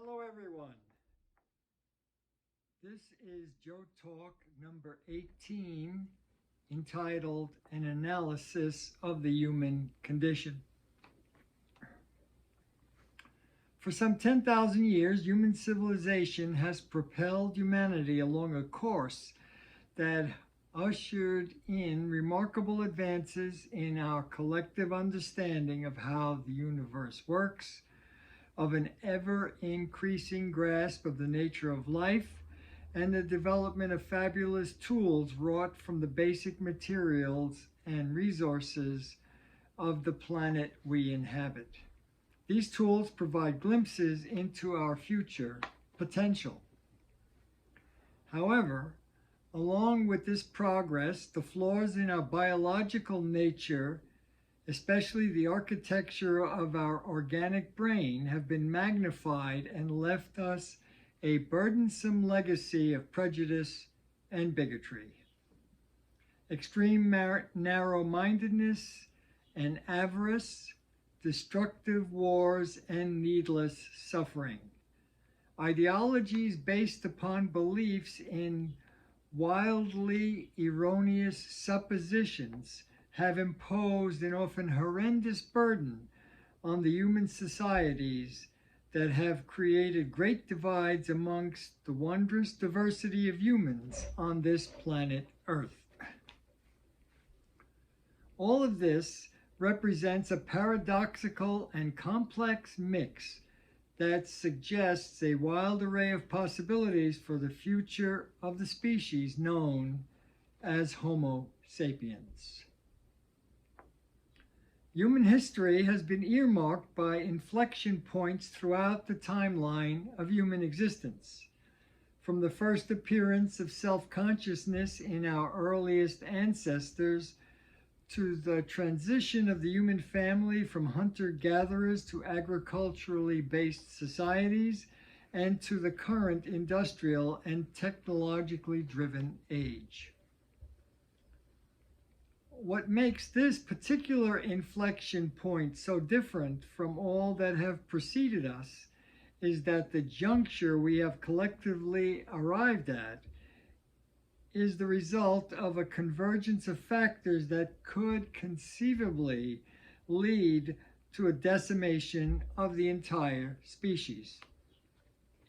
Hello, everyone. This is Joetalk number 18, entitled An Analysis of the Human Condition. For some 10,000 years, human civilization has propelled humanity along a course that ushered in remarkable advances in our collective understanding of how the universe works, of an ever-increasing grasp of the nature of life, and the development of fabulous tools wrought from the basic materials and resources of the planet we inhabit. These tools provide glimpses into our future potential. However, along with this progress, the flaws in our biological nature, especially the architecture of our organic brain, have been magnified and left us a burdensome legacy of prejudice and bigotry. Extreme narrow-mindedness and avarice, destructive wars, and needless suffering. Ideologies based upon beliefs in wildly erroneous suppositions have imposed an often horrendous burden on the human societies that have created great divides amongst the wondrous diversity of humans on this planet Earth. All of this represents a paradoxical and complex mix that suggests a wild array of possibilities for the future of the species known as Homo sapiens. Human history has been earmarked by inflection points throughout the timeline of human existence. From the first appearance of self-consciousness in our earliest ancestors, to the transition of the human family from hunter-gatherers to agriculturally based societies, and to the current industrial and technologically driven age. What makes this particular inflection point so different from all that have preceded us is that the juncture we have collectively arrived at is the result of a convergence of factors that could conceivably lead to a decimation of the entire species.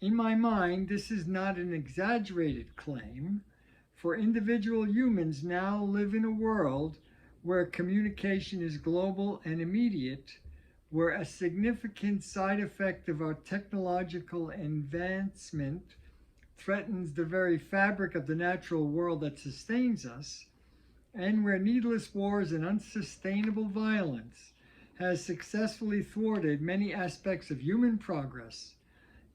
In my mind, this is not an exaggerated claim, for individual humans now live in a world where communication is global and immediate, where a significant side effect of our technological advancement threatens the very fabric of the natural world that sustains us, and where needless wars and unsustainable violence has successfully thwarted many aspects of human progress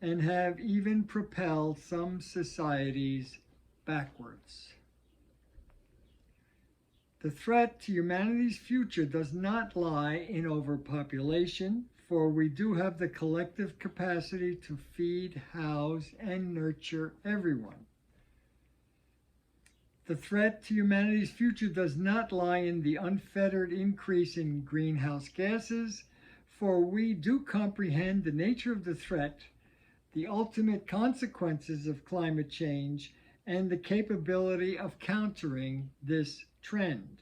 and have even propelled some societies backwards. The threat to humanity's future does not lie in overpopulation, for we do have the collective capacity to feed, house, and nurture everyone. The threat to humanity's future does not lie in the unfettered increase in greenhouse gases, for we do comprehend the nature of the threat, the ultimate consequences of climate change, and the capability of countering this trend.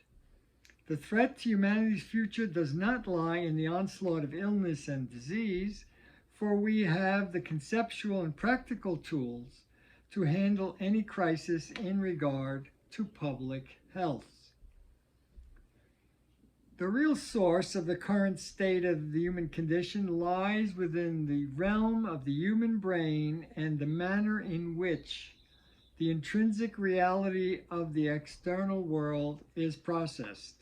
The threat to humanity's future does not lie in the onslaught of illness and disease, for we have the conceptual and practical tools to handle any crisis in regard to public health. The real source of the current state of the human condition lies within the realm of the human brain and the manner in which the intrinsic reality of the external world is processed.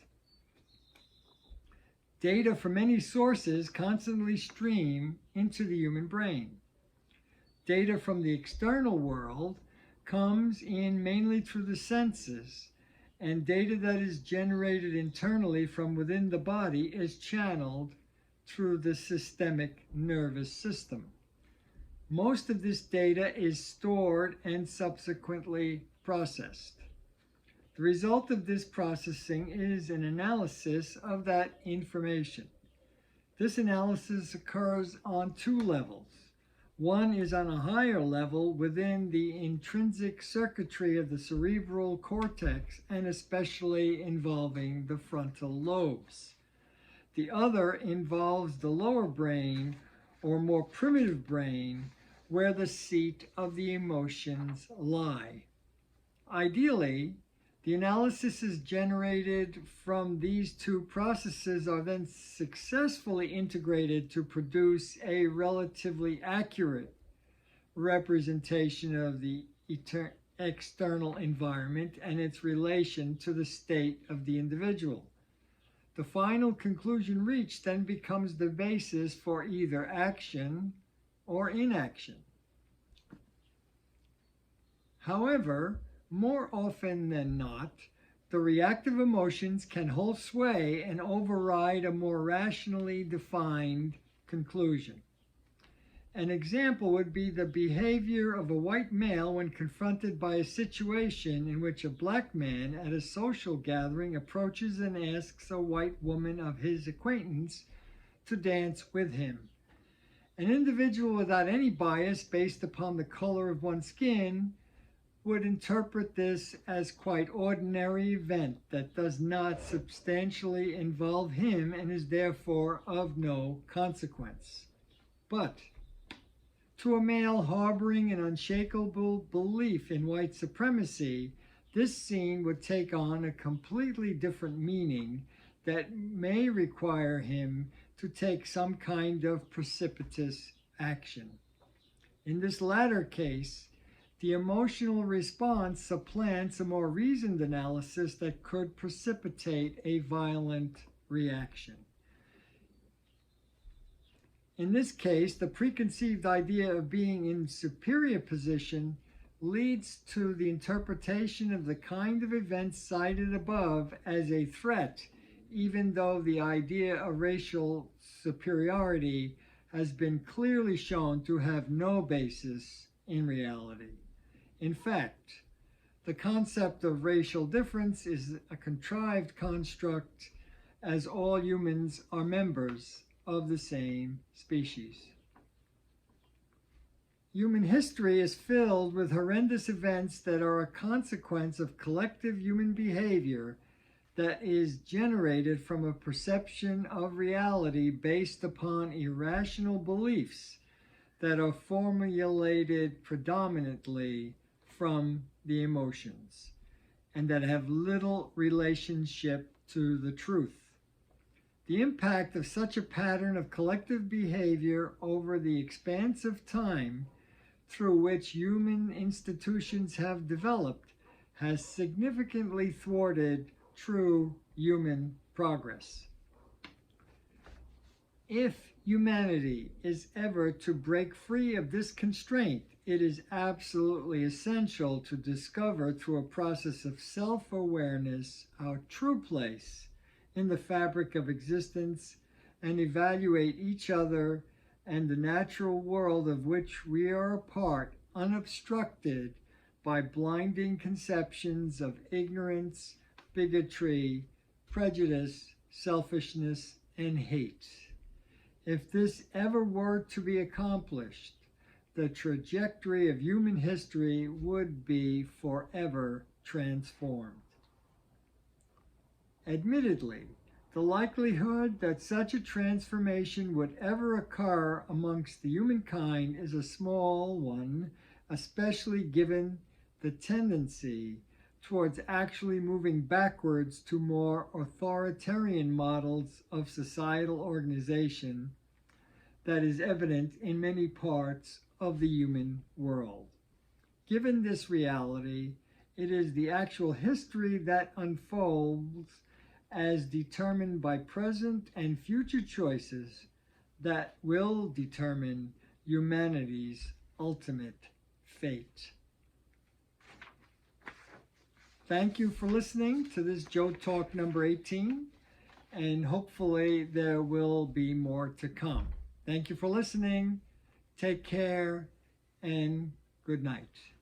Data from many sources constantly stream into the human brain. Data from the external world comes in mainly through the senses, and data that is generated internally from within the body is channeled through the systemic nervous system. Most of this data is stored and subsequently processed. The result of this processing is an analysis of that information. This analysis occurs on two levels. One is on a higher level within the intrinsic circuitry of the cerebral cortex and especially involving the frontal lobes. The other involves the lower brain or more primitive brain where the seat of the emotions lie. Ideally, the analysis is generated from these two processes are then successfully integrated to produce a relatively accurate representation of the external environment and its relation to the state of the individual. The final conclusion reached then becomes the basis for either action or inaction. However, more often than not, the reactive emotions can hold sway and override a more rationally defined conclusion. An example would be the behavior of a white male when confronted by a situation in which a black man at a social gathering approaches and asks a white woman of his acquaintance to dance with him. An individual without any bias based upon the color of one's skin would interpret this as quite ordinary event that does not substantially involve him and is therefore of no consequence. But to a male harboring an unshakable belief in white supremacy, this scene would take on a completely different meaning that may require him to take some kind of precipitous action. In this latter case, the emotional response supplants a more reasoned analysis that could precipitate a violent reaction. In this case, the preconceived idea of being in superior position leads to the interpretation of the kind of events cited above as a threat, even though the idea of racial superiority has been clearly shown to have no basis in reality. In fact, the concept of racial difference is a contrived construct, as all humans are members of the same species. Human history is filled with horrendous events that are a consequence of collective human behavior that is generated from a perception of reality based upon irrational beliefs that are formulated predominantly from the emotions and that have little relationship to the truth. The impact of such a pattern of collective behavior over the expanse of time through which human institutions have developed has significantly thwarted true human progress. If humanity is ever to break free of this constraint, it is absolutely essential to discover through a process of self-awareness our true place in the fabric of existence and evaluate each other and the natural world of which we are a part unobstructed by blinding conceptions of ignorance, bigotry, prejudice, selfishness, and hate. If this ever were to be accomplished, the trajectory of human history would be forever transformed. Admittedly, the likelihood that such a transformation would ever occur amongst the humankind is a small one, especially given the tendency towards actually moving backwards to more authoritarian models of societal organization that is evident in many parts of the human world. Given this reality, it is the actual history that unfolds as determined by present and future choices that will determine humanity's ultimate fate. Thank you for listening to this Joetalk number 18, and hopefully there will be more to come. Thank you for listening. Take care and good night.